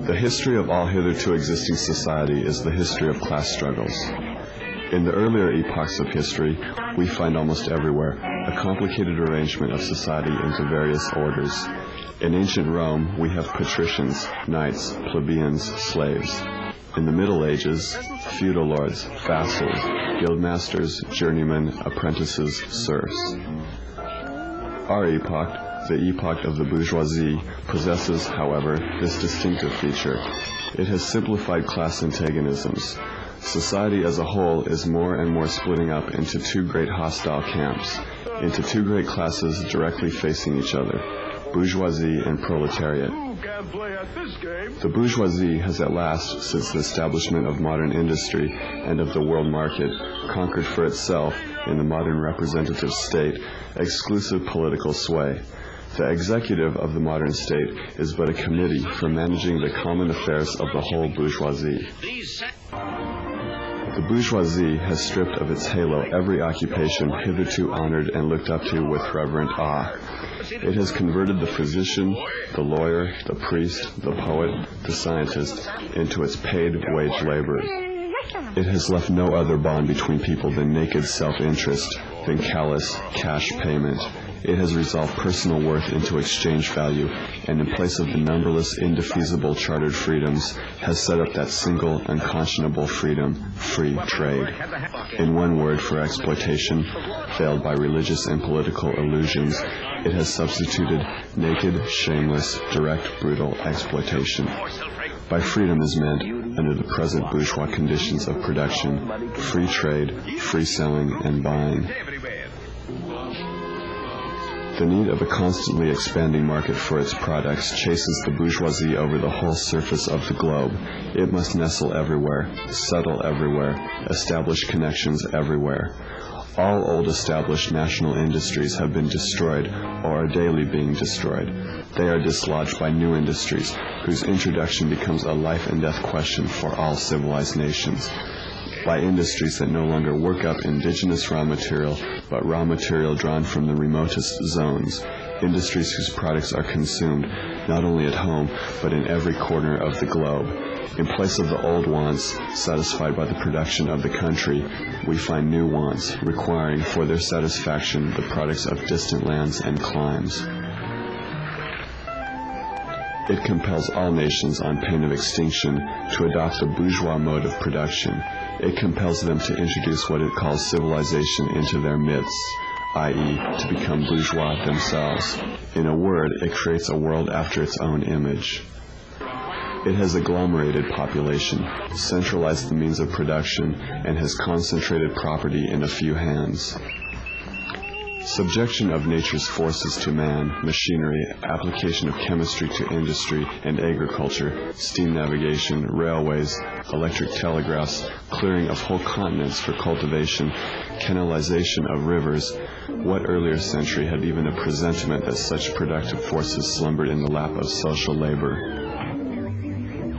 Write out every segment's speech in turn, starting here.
The history of all hitherto existing society is the history of class struggles. In the earlier epochs of history, we find almost everywhere a complicated arrangement of society into various orders. In ancient Rome, we have patricians, knights, plebeians, slaves. In the Middle Ages, feudal lords, vassals, guildmasters, journeymen, apprentices, serfs. Our epoch, the epoch of the bourgeoisie, possesses, however, this distinctive feature. It has simplified class antagonisms. Society as a whole is more and more splitting up into two great hostile camps, into two great classes directly facing each other, bourgeoisie and proletariat. The bourgeoisie has at last, since the establishment of modern industry and of the world market, conquered for itself, in the modern representative state, exclusive political sway. The executive of the modern state is but a committee for managing the common affairs of the whole bourgeoisie. The bourgeoisie has stripped of its halo every occupation hitherto honored and looked up to with reverent awe. It has converted the physician, the lawyer, the priest, the poet, the scientist into its paid wage labor. It has left no other bond between people than naked self-interest, than callous cash payment. It has resolved personal worth into exchange value, and in place of the numberless, indefeasible chartered freedoms, has set up that single, unconscionable freedom, free trade. In one word for exploitation, veiled by religious and political illusions, it has substituted naked, shameless, direct, brutal exploitation. By freedom is meant, under the present bourgeois conditions of production, free trade, free selling, and buying. The need of a constantly expanding market for its products chases the bourgeoisie over the whole surface of the globe. It must nestle everywhere, settle everywhere, establish connections everywhere. All old established national industries have been destroyed or are daily being destroyed. They are dislodged by new industries, whose introduction becomes a life and death question for all civilized nations. By industries that no longer work up indigenous raw material, but raw material drawn from the remotest zones. Industries whose products are consumed, not only at home, but in every corner of the globe. In place of the old wants, satisfied by the production of the country, we find new wants, requiring for their satisfaction the products of distant lands and climes. It compels all nations on pain of extinction to adopt the bourgeois mode of production. It compels them to introduce what it calls civilization into their midst, i.e., to become bourgeois themselves. In a word, it creates a world after its own image. It has agglomerated population, centralized the means of production, and has concentrated property in a few hands. Subjection of nature's forces to man, machinery, application of chemistry to industry and agriculture, steam navigation, railways, electric telegraphs, clearing of whole continents for cultivation, canalization of rivers. What earlier century had even a presentiment that such productive forces slumbered in the lap of social labor?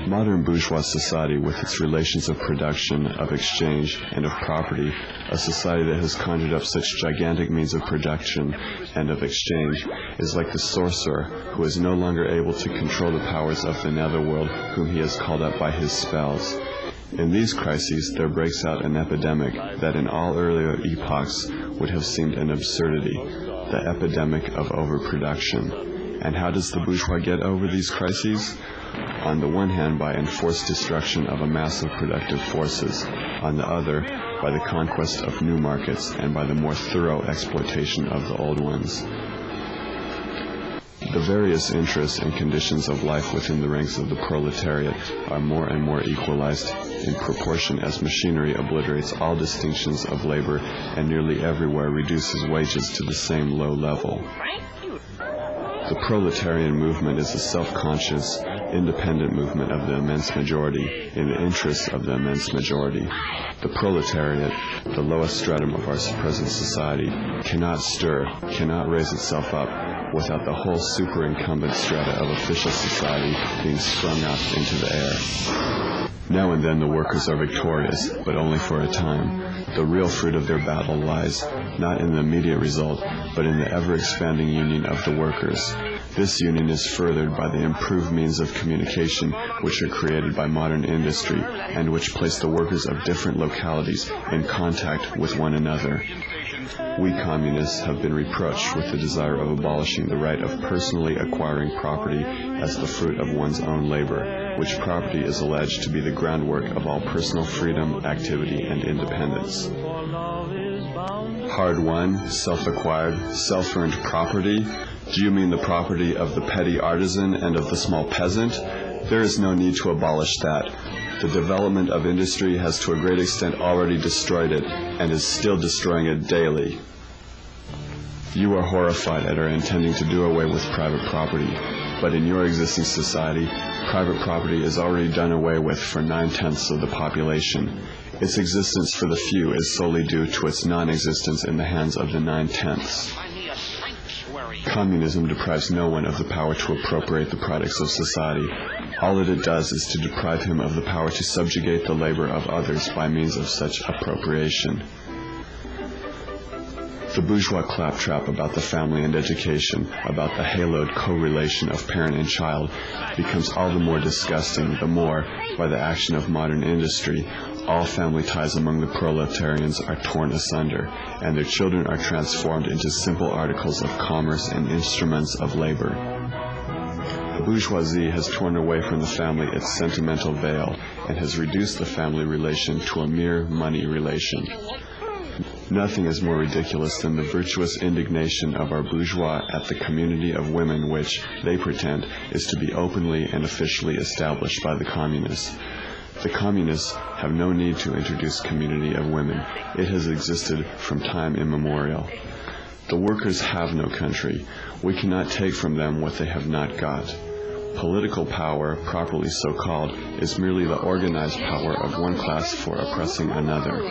Modern bourgeois society, with its relations of production, of exchange, and of property, a society that has conjured up such gigantic means of production and of exchange, is like the sorcerer who is no longer able to control the powers of the netherworld whom he has called up by his spells. In these crises there breaks out an epidemic that in all earlier epochs would have seemed an absurdity, the epidemic of overproduction. And how does the bourgeois get over these crises? On the one hand, by enforced destruction of a mass of productive forces, on the other, by the conquest of new markets and by the more thorough exploitation of the old ones. The various interests and conditions of life within the ranks of the proletariat are more and more equalized in proportion as machinery obliterates all distinctions of labor and nearly everywhere reduces wages to the same low level. The proletarian movement is a self-conscious, independent movement of the immense majority, in the interests of the immense majority. The proletariat, the lowest stratum of our present society, cannot stir, cannot raise itself up without the whole superincumbent strata of official society being sprung up into the air. Now and then the workers are victorious, but only for a time. The real fruit of their battle lies not in the immediate result, but in the ever-expanding union of the workers. This union is furthered by the improved means of communication which are created by modern industry and which place the workers of different localities in contact with one another. We communists have been reproached with the desire of abolishing the right of personally acquiring property as the fruit of one's own labor, which property is alleged to be the groundwork of all personal freedom, activity, and independence. Hard-won, self-acquired, self-earned property? Do you mean the property of the petty artisan and of the small peasant? There is no need to abolish that. The development of industry has to a great extent already destroyed it and is still destroying it daily. You are horrified at our intending to do away with private property, but in your existing society, private property is already done away with for 9/10 of the population. Its existence for the few is solely due to its non-existence in the hands of the 9/10. Communism deprives no one of the power to appropriate the products of society. All that it does is to deprive him of the power to subjugate the labor of others by means of such appropriation. The bourgeois claptrap about the family and education, about the haloed correlation of parent and child, becomes all the more disgusting the more, by the action of modern industry, all family ties among the proletarians are torn asunder, and their children are transformed into simple articles of commerce and instruments of labor. The bourgeoisie has torn away from the family its sentimental veil, and has reduced the family relation to a mere money relation. Nothing is more ridiculous than the virtuous indignation of our bourgeois at the community of women which, they pretend, is to be openly and officially established by the communists. The communists have no need to introduce community of women. It has existed from time immemorial. The workers have no country. We cannot take from them what they have not got. Political power, properly so called, is merely the organized power of one class for oppressing another.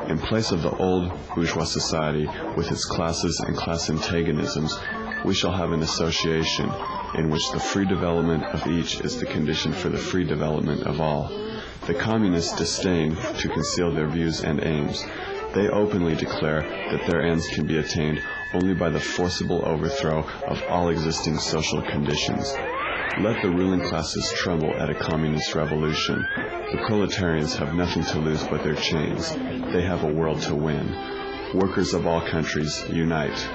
In place of the old bourgeois society, with its classes and class antagonisms, we shall have an association in which the free development of each is the condition for the free development of all. The communists disdain to conceal their views and aims. They openly declare that their ends can be attained only by the forcible overthrow of all existing social conditions. Let the ruling classes tremble at a communist revolution. The proletarians have nothing to lose but their chains. They have a world to win. Workers of all countries, unite.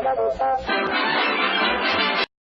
Manifesto.